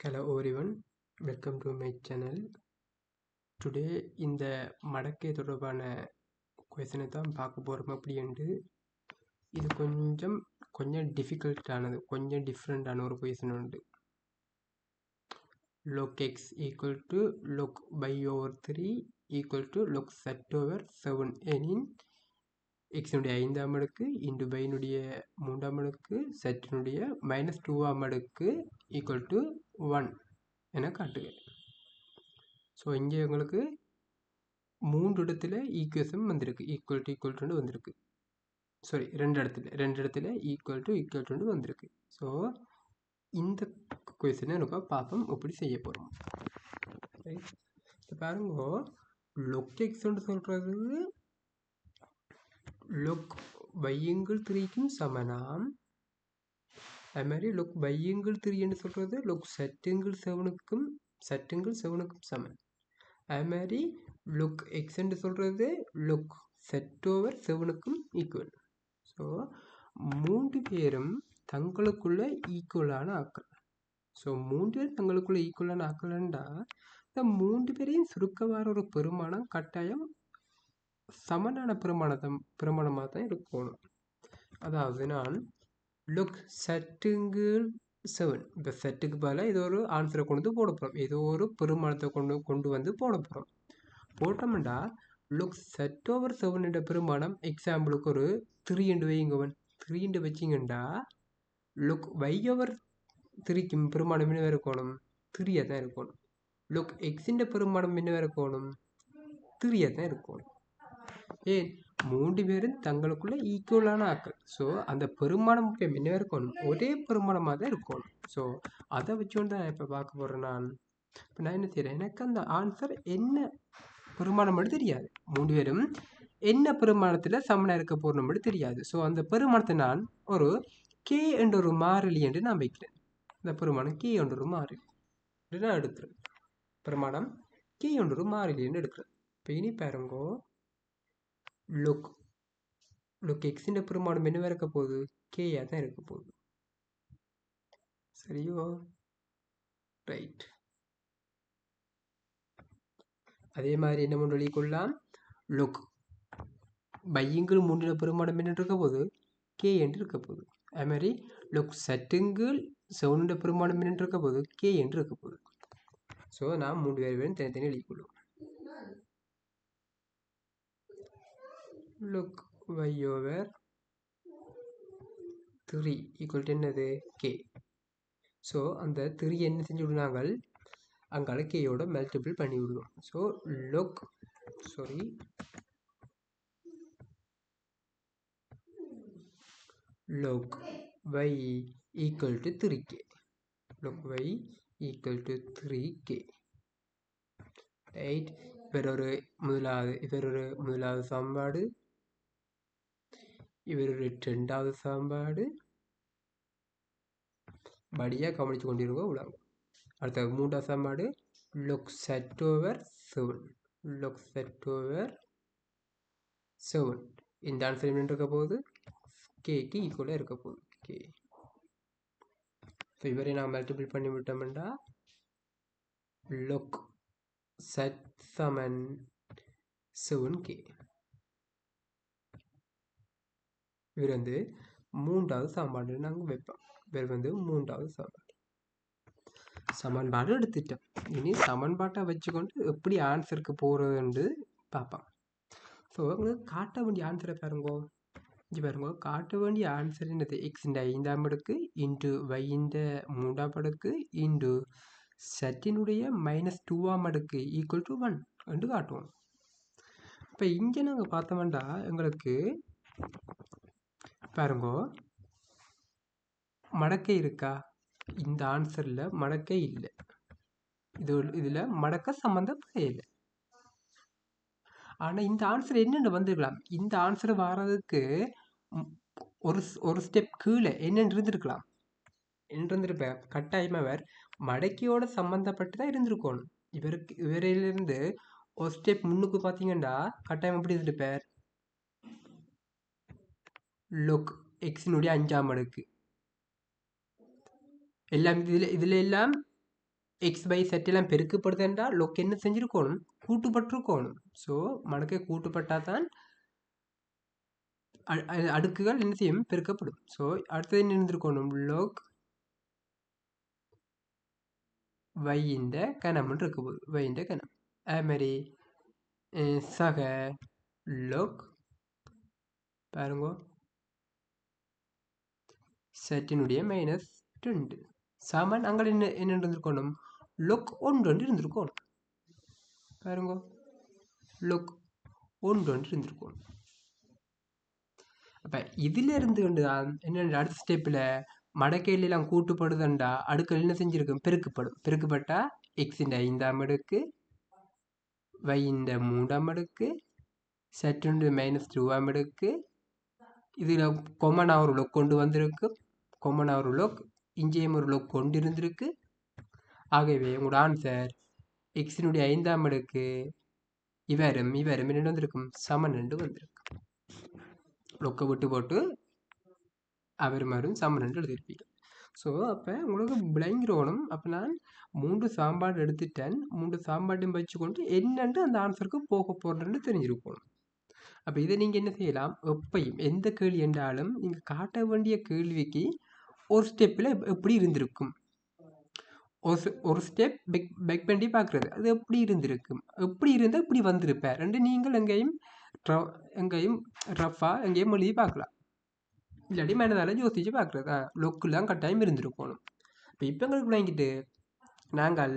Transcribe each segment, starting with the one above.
Hello everyone, welcome to my channel. Today இந்த மடக்கை தொடர்பான கொஸ்டினை தான் பார்க்க போகிறோம். அப்படின்ட்டு இது கொஞ்சம் டிஃபிகல்ட்டானது, கொஞ்சம் டிஃப்ரெண்ட்டான ஒரு கொஸ்டின் உண்டு. log x equal to log y over 3 equal to log z over 7 எனின் எக்ஸினுடைய 5ஆம் அடுக்கு இன்டு பைனுடைய 3ஆம் அடுக்கு செட்டினுடைய -2ஆம் அடுக்கு ஈக்குவல் டு 1 என காட்டுக. ஸோ இங்கே உங்களுக்கு 3 இடத்துல ஈக்குவேஷன் வந்திருக்கு, ஈக்குவல் டு வந்திருக்கு. சாரி, ரெண்டு இடத்துல ஈக்குவல் டு வந்திருக்கு. ஸோ இந்த கொஸ்டினை எனக்கு பார்ப்போம் எப்படி செய்ய போகிறோம். ரைட், இப்போ பாருங்க, லொக் எக்ஸ்ன்னு சொல்கிறது லொக் வையங்கள் 3க்கும் சமனாம். அது மாதிரி லொக் வையங்கள் 3ன்னு சொல்கிறது லொக் செட்டுங்கள் 7க்கும் சமன். அது மாதிரி லொக் எக்ஸ்ன்னு சொல்கிறது லொக் செட் ஓவர் 7க்கும் ஈக்குவல். ஸோ 3 பேரும் தங்களுக்குள்ள ஈக்குவலான ஆக்கள். ஸோ 3 பேர் தங்களுக்குள்ள ஈக்குவலான ஆக்கள்ண்டா இந்த 3 பேரையும் சுருக்க வர ஒரு பெருமானம் கட்டாயம் சமனான பெருமானமாக தான் இருக்கணும். அதாவது நான் லுக் செட்டுங்கள் 7, இப்போ செட்டுக்கு பதிலாக ஏதோ ஒரு ஆன்சரை கொண்டு வந்து போட போகிறோம், ஏதோ ஒரு பெருமானத்தை கொண்டு வந்து போட போகிறோம். போட்டோம்டா லுக் செட் ஓவர் 7 பெருமானம் எக்ஸாம்பிளுக்கு ஒரு 3 வைங்கவன் 3 வச்சிங்கண்டா லுக் y ஓவர் 3க்கும் பெருமானம் என்ன இருக்கணும், 3 தான் இருக்கணும். லுக் எக்ஸின் பெருமானம் என்ன இருக்கணும், 3 தான் இருக்கணும். ஏன் 3 பேரும் தங்களுக்குள்ள ஈக்குவலான ஆக்கள். ஸோ அந்த பெருமானம் என்ன இருக்கணும், ஒரே பெருமானமாக தான் இருக்கணும். ஸோ அதை வச்சுக்கொண்டு தான் இப்போ பார்க்க போகிறேன். இப்போ நான் என்ன செய்கிறேன், எனக்கு அந்த ஆன்சர் என்ன பெருமானம் மட்டும் தெரியாது, 3 பேரும் என்ன பெருமானத்தில் சமனாக இருக்க போகிற மட்டும் தெரியாது. ஸோ அந்த பெருமானத்தை நான் ஒரு கே என்ற ஒரு மாறிலி என்று நான் வைக்கிறேன். இந்த பெருமானம் கே என்ற ஒரு மாறிலி நான் எடுக்கிறேன். பெருமானம் கே என்ற ஒரு மாறிலி என்று எடுக்கிறேன். இப்போ இனி பாருங்கோ, லுக் எக்ஸின் பெருமானம் என்ன இருக்க போகுது, கேயா தான் இருக்க போகுது. சரியோ, ரைட். அதே மாதிரி என்ன பண்ணி கொள்ளலாம், லுக் பையங்கள் 3 பெருமானம் என்ன இருக்க போகுது, கே என்று இருக்க போகுது. அது மாதிரி லுக் செட்டுங்கள் 7 பெருமானம் என்ன இருக்க போகுது, கே என்று இருக்க போகுது. ஸோ நான் 3 பேரும் தனித்தனி எழுதிக்கொள்ளும். Log y over 3 equal to என்னது, கே. ஸோ அந்த 3 என்ன செஞ்சு விடுனாங்க, அங்கால கேயோட மல்டிபிள் பண்ணி விடுவோம். So look y equal to 3k. Look y equal to 3k. Right, இவர் ஒரு முதலாவது சமன்பாடு, இவர் ஒரு 2வது சமன்பாடு. படியாக கவனித்து கொண்டிருக்கோம் உலகம். அடுத்த 3வது சமன்பாடு லுக் செட் ஓவர் 7. இந்த ஆன்சர் என்ன இருக்க போகுது, கேக்கு ஈக்குவலாக இருக்க போகுது, கே. ஸோ இவரை நான் மல்டிபிள் பண்ணி விட்டோம்னா லுக் செட் சமன் 7k. இவர் 3வது சமன்பாடு நாங்கள் வைப்போம். இவர் 3வது சமன்பாடு எடுத்துட்டோம். இனி சமன்பாட்டை வச்சுக்கொண்டு எப்படி ஆன்சருக்கு போகிறதுன்னு பார்ப்போம். ஸோ உங்களுக்கு காட்ட வேண்டிய ஆன்சரை பாருங்க. இங்கே பாருங்க, காட்ட வேண்டிய ஆன்சர் என்னது, எக்ஸின் 5ஆம் அடுக்கு இன்டு வையின் 3ஆம் அடுக்கு இன்டு செட்டினுடைய -2ஆம் அடுக்கு ஈக்குவல் டு 1 என்று காட்டுவோம். இப்போ இங்கே நாங்கள் பார்த்தோம்னா எங்களுக்கு பாருங்க மடக்கை இருக்கா, இந்த ஆன்சரில் மடக்கை இல்லை, இதில் மடக்க சம்மந்தப்பட இல்லை. ஆனால் இந்த ஆன்சர் என்னென்னு வந்துருக்கலாம், இந்த ஆன்சர் வர்றதுக்கு ஒரு ஸ்டெப் கீழே என்னென்னு இருந்திருக்கலாம், இருந்திருப்பேன். கட்டாயமாக அவர் மடக்கையோட சம்மந்தப்பட்டு தான் இருந்திருக்கணும். இவரிலிருந்து ஒரு ஸ்டெப் முன்னுக்கு பார்த்தீங்கன்னா கட்டாயம் எப்படி இருந்திருப்பார், லுக் எக்ஸினுடைய 5ஆம் அடுக்கு எல்லாம் இதில் எல்லாம் எக்ஸ் பை செட் எல்லாம் பெருக்கப்படுதுன்றா லொக் என்ன செஞ்சிருக்கணும், கூட்டுப்பட்டிருக்கணும். ஸோ மடக்கை கூட்டுப்பட்டால் தான் அடுக்குகள் என்ன செய்யும், பெருக்கப்படும். ஸோ அடுத்தது என்ன இருந்திருக்கணும், லோக் வையின் கணம்னு இருக்க போகுது, வையின் கணம். அதே மாதிரி சக லோக் பாருங்க செட்டினுடைய -2 சமன் அங்கே என்ன இருந்திருக்கணும், லொக் 1 இருந்திருக்கணும். பாருங்க லொக் 1 இருந்திருக்கணும். அப்போ இதுல இருந்து தான் என்ன அடுத்த ஸ்டெப்பில் மடக்கையிலாம் கூட்டுப்படுதுண்டா அடுக்கள் என்ன செஞ்சிருக்கும், பெருக்கப்படும். பெருக்கப்பட்டா எக்ஸின் 5ஆம் அடுக்கு, வையின் 3ஆம் அடுக்கு, செட்டுண்டு -2ஆம் அடுக்கு, இதில் கொமனாக ஒரு லொக் கொண்டு வந்திருக்கு. கொமனாக ஒரு லொக் இங்கேயும் ஒரு லொக் கொண்டு இருந்திருக்கு. ஆகவே உங்களோட ஆன்சர் எக்ஸினுடைய 5ஆம் அடுக்கு இவரும் என்ன வந்திருக்கும், சமன் ரெண்டு வந்திருக்கு. லொக்கை விட்டு போட்டு அவர் மாறும் சமன் ரெண்டு எழுதியிருப்பீங்க. ஸோ அப்போ உங்களுக்கு விளங்கிடணும். அப்போ நான் 3 சாம்பாடு எடுத்துட்டேன், 3 சாம்பாட்டையும் வச்சுக்கொண்டு என்னென்று அந்த ஆன்சருக்கு போக போடுறேன்னு தெரிஞ்சிருக்கணும். அப்போ இதை நீங்கள் என்ன செய்யலாம், எப்பையும் எந்த கேள்வி என்றாலும் நீங்கள் காட்ட வேண்டிய கேள்விக்கு ஒரு ஸ்டெப்பில் எப்படி இருந்திருக்கும், ஒரு ஸ்டெப் பெக் பண்ணி பார்க்குறது அது எப்படி இருந்திருக்கும், எப்படி இருந்தால் இப்படி வந்திருப்பேன் ரெண்டு நீங்கள் எங்கேயும் ரஃபாக எங்கேயும் எழுதி பார்க்கலாம். இல்லாட்டி மேனதால யோசிச்சு பார்க்குறது லொக்குலாம் கட்டாயம் இருந்திருக்கணும். இப்போ எங்களுக்கு விளங்கிட்டு நாங்கள்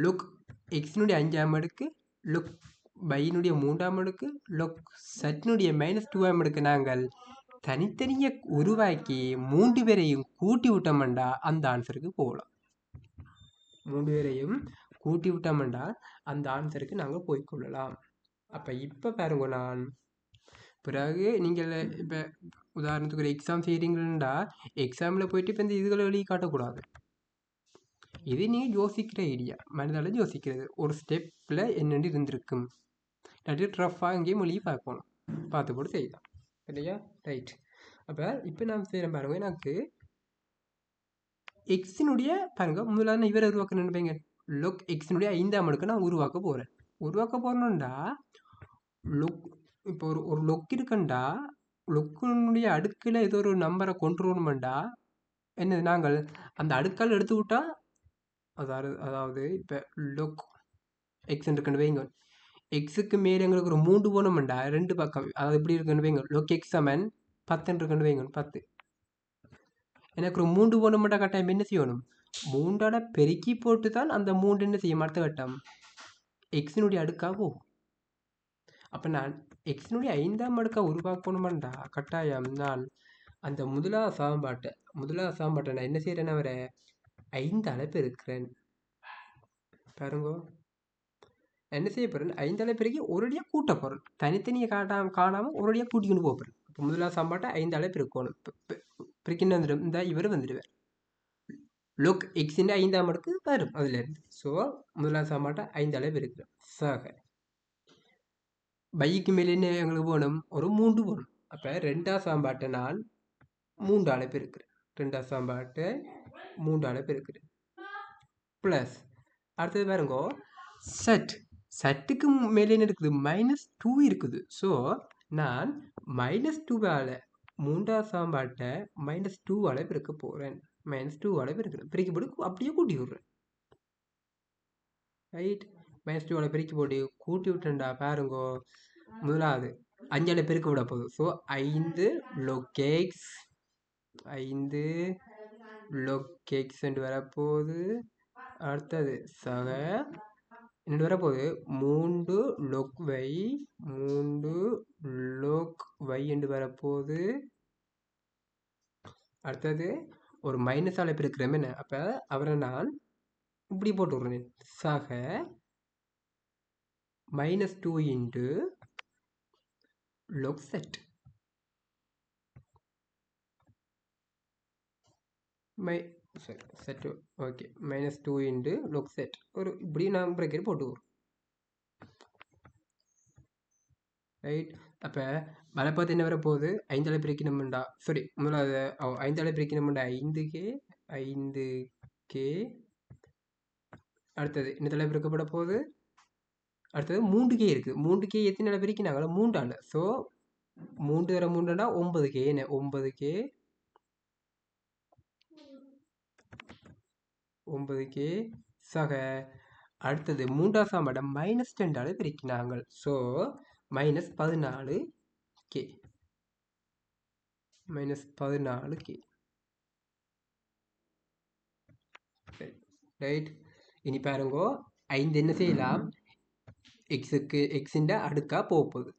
லொக் எக்ஸினுடைய 5ஆம் அடுக்கு, லொக் பையினுடைய 3ஆம் அடுக்கு, லொக் செட்டினுடைய -2ஆம் அடுக்கு நாங்கள் தனித்தனியை உருவாக்கி 3 பேரையும் கூட்டி விட்டோம்டா அந்த ஆன்சருக்கு போகலாம். 3 பேரையும் கூட்டி விட்டோம்டா அந்த ஆன்சருக்கு நாங்கள் போய்கொள்ளலாம். அப்போ இப்போ பாருங்க, நான் பிறகு நீங்கள் இப்போ உதாரணத்துக்கு ஒரு எக்ஸாம் செய்கிறீங்களா, எக்ஸாமில் போயிட்டு இப்போ இந்த இதுகளை வெளியே காட்டக்கூடாது. இது நீங்கள் யோசிக்கிற ஐடியா, மனதால் யோசிக்கிறது ஒரு ஸ்டெப்பில் என்னென்னு இருந்திருக்கும். இல்லாட்டி ரஃபாக எங்கேயும் வெளியே பார்க்கணும், பார்த்து போட்டு செய்யலாம் இல்லையா. ரைட். அப்போ இப்போ நான் செய்கிறேன் பாருங்க, எனக்கு எக்ஸினுடைய பாருங்க முதலாக இவரை உருவாக்க நினைப்பீங்க, லொக் எக்ஸினுடைய 5ஆம் அடுக்கு நான் உருவாக்க போகிறேன்டா லொக் இப்போ ஒரு லொக் இருக்குண்டா, லொக்கினுடைய அடுக்கில் ஏதோ ஒரு நம்பரை கொண்டு வரணுமெண்டா என்னது நாங்கள் அந்த அடுக்கால் எடுத்து விட்டா அதாவது இப்போ லொக் எக்ஸ் இருக்குன்னு வைங்க, எக்ஸுக்கு மேலே எங்களுக்கு ஒரு 3 போகணுமெண்டா 2 பக்கம், அதாவது எப்படி இருக்குன்னு வைங்க, லொக் எக்ஸ் சமன் 10 இருக்குன்னு வைங்க, 10 எனக்கு ஒரு 3 போகணுமெண்டா கட்டாயம் என்ன செய்யணும், 3ஆல் பெருக்கி போட்டு தான் அந்த 3 என்ன செய்யும் அடுத்த கட்டம் எக்ஸினுடைய அடுக்காக போகும். அப்போ நான் எக்ஸினுடைய 5ஆம் அடுக்காக உருவாக்கணுமெண்டா கட்டாயம் நான் அந்த முதலாவது சாம்பாட்டை நான் என்ன செய்கிறேன்னா வர 5ஆல் பெருக்கிறேன். பாருங்க என்ன செய்ய போகிறேன், 5ஆல் பெருக்கி ஒரடியாக கூட்ட போகிறேன், தனித்தனியை காணாமல் ஒரடியாக கூட்டிக்கொண்டு போகிறேன். இப்போ முதலாவது சாம்பாட்டை 5ஆல் பெருக்கணும், பெருக்கின்னு வந்துடும், இந்த இவர் வந்துடுவார் லொக் எக்ஸின் 5ஆம் அடுக்கு வரும் அதுலேருந்து. ஸோ முதலாவது சாம்பாட்டை 5ஆல் பெருக்கிறேன். சக பைக்கு மேலே என்ன எங்களுக்கு போகணும், ஒரு 3 போகணும். அப்போ 2ஆவது சாம்பாட்டை நான் 3ஆல் பெருக்கிறேன், 2ஆவது சாம்பாட்டை 3ஆல் பெருக்கிறேன். ப்ளஸ் அடுத்தது பாருங்க, செட்டுக்கு மேலே என்ன இருக்குது, -2 இருக்குது. ஸோ நான் -2ஆல் 3ஆவது சாம்பாட்டை -2ஆல் பெருக்க போகிறேன், -2ஆல் பெருக்கிறேன், பெருக்கி போட்டு அப்படியே கூட்டி விட்றேன். ரைட், -2ஆல் பெருக்கி போட்டு கூட்டி விட்டேன்டா பாருங்கோ, முதலாவது 5ஆல் பெருக்க விட போகுது. So 5 log x 5 log x என்று வரப்போகுது. அடுத்தது சக என்ன வரப்போகுது, 3 log y 3 log y என்று வரப்போகுது. அடுத்தது ஒரு மைனஸால் பெருக்கிறேன் என்ன, அப்போ அவரை நான் இப்படி போட்டு விட்றேன், சக -2 into log set set okay -2 into log set ஒரு இப்படி நான் பிரேக்கர் போட்டு வரும். ரைட், அப்போ வலப்பத்து என்ன வர போகுது, 5ஆல் பிரிக்கணும்டா, சாரி முதலாவது 5ஆல் பிரிக்கணும்டா 5k அடுத்தது என்னத்தில் பிரிக்கப்பட போகுது? அடுத்தது 3K இருக்குது. 3K எத்தனை பிரிக்கிறாங்களோ 3ஆல். ஸோ 3 தர 3னா 9K. என்ன 9K சக. அடுத்தது 3ஆம் சாமடம் -2ஆல் பிரிக்கிறாங்க. So -14K. -14K. சரி ரைட். இனி பாருங்கோ 5 என்ன செய்யலாம்? எக்ஸுக்கு எக்ஸின் அடுக்கா போகுது.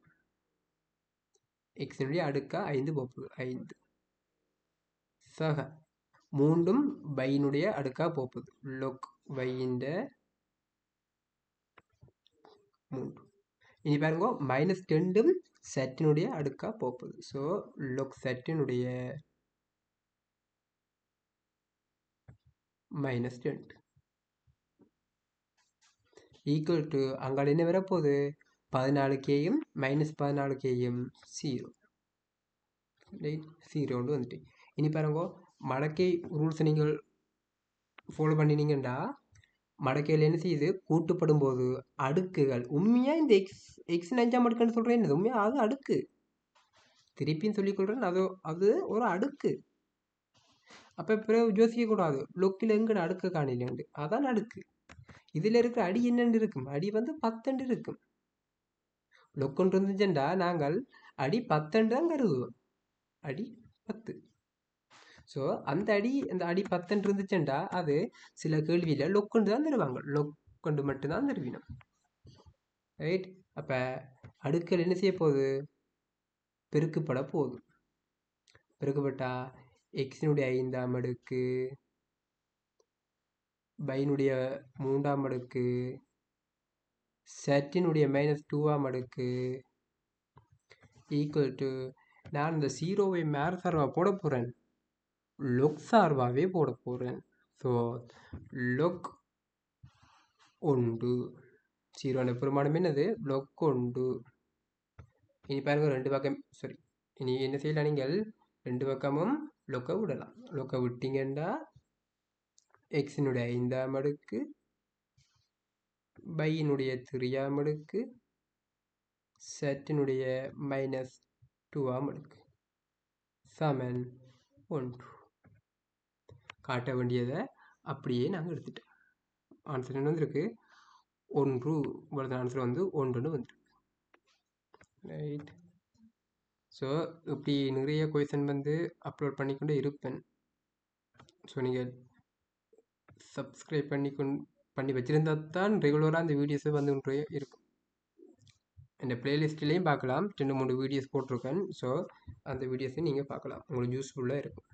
எக்ஸினுடைய அடுக்கா 5 போகுது. 5 சக 3ம் பையினுடைய அடுக்கா போகுது. லொக் பையின்ற 3. இனி பாருங்க -2ம் செட்டினுடைய அடுக்கா போகுது. ஸோ லொக் செட்டினுடைய -2 ஈக்குவல் டு அங்கால என்ன வரப்போகுது? 14Kயும் -14Kயும் 0. ரைட் 0 வந்துட்டு. இனி பாருங்க மடக்கை ரூல்ஸை நீங்கள் ஃபாலோ பண்ணினீங்கன்னா மடக்கையில் என்ன செய்யுது? கூட்டுப்படும் போது அடுக்குகள் உண்மையாக இந்த எக்ஸ் 5ஆம் அடுக்குன்னு சொல்கிறேன். என்னது உண்மையாக? அது அடுக்கு. திருப்பியும் சொல்லிக்கொள்கிறேன், அது ஒரு அடுக்கு. அப்போ பிறகு யோசிக்கக்கூடாது லொக்கில் எங்கட அடுக்க காணிலேண்டு. அதான் அடுக்கு. இதில் இருக்கிற அடி என்னென்று இருக்கும்? அடி வந்து 10 இருக்கும். லொக்கொன்று இருந்துச்சுண்டா நாங்கள் அடி 10 தான் கருதுவோம். அடி 10. ஸோ அந்த அடி 10 இருந்துச்சுண்டா அது சில கேள்வியில் லொக்கொண்டு தான் தருவாங்க. லொக்கொண்டு மட்டும்தான் தருவினோம். ரைட். அப்போ அடுக்கள் என்ன செய்ய போகுது? பெருக்கப்பட போகுது. பெருக்கப்பட்டா எக்ஸினுடைய 5ஆம் அடுக்கு, பையினுடைய 3ஆம் அடுக்கு, செட்டினுடைய -2ஆம் அடுக்கு ஈக்குவல் டு, நான் இந்த 0வை மேல் சார்பாக போட போகிறேன், லொக் சார்பாகவே போட போகிறேன். So lock 1. 0 பெருமானம் என்னது? லொக் 1. இனி பாருங்க 2 பக்கம் சரி. இனி என்ன செய்யலாம்? நீங்கள் 2 பக்கமும் லொக்கை விடலாம். லொக்கை விட்டீங்கன்னா எக்ஸினுடைய 5ஆம் அடுக்கு, பையினுடைய 3ஆம் அடுக்கு, செட்டினுடைய -2ஆம் அடுக்கு சமன் 1. காட்ட வேண்டியதை அப்படியே நாங்கள் எடுத்துட்டோம். ஆன்சர் என்ன வந்திருக்கு? 1. உங்களது ஆன்சர் வந்து 1ன்னு வந்துருக்கு. ரைட். ஸோ இப்படி நிறைய கொஷின் வந்து அப்லோட் பண்ணிக்கொண்டு இருப்பேன். ஸோ நீங்கள் சப்ஸ்கிரைப் பண்ணி வச்சுருந்தா தான் ரெகுலராக அந்த வீடியோஸை வந்து ஒன்றே இருக்கும். இந்த பிளேலிஸ்ட்லேயும் பார்க்கலாம். 2-3 வீடியோஸ் போட்டிருக்கேன். ஸோ அந்த வீடியோஸை நீங்கள் பார்க்கலாம். உங்களுக்கு யூஸ்ஃபுல்லாக இருக்கும்.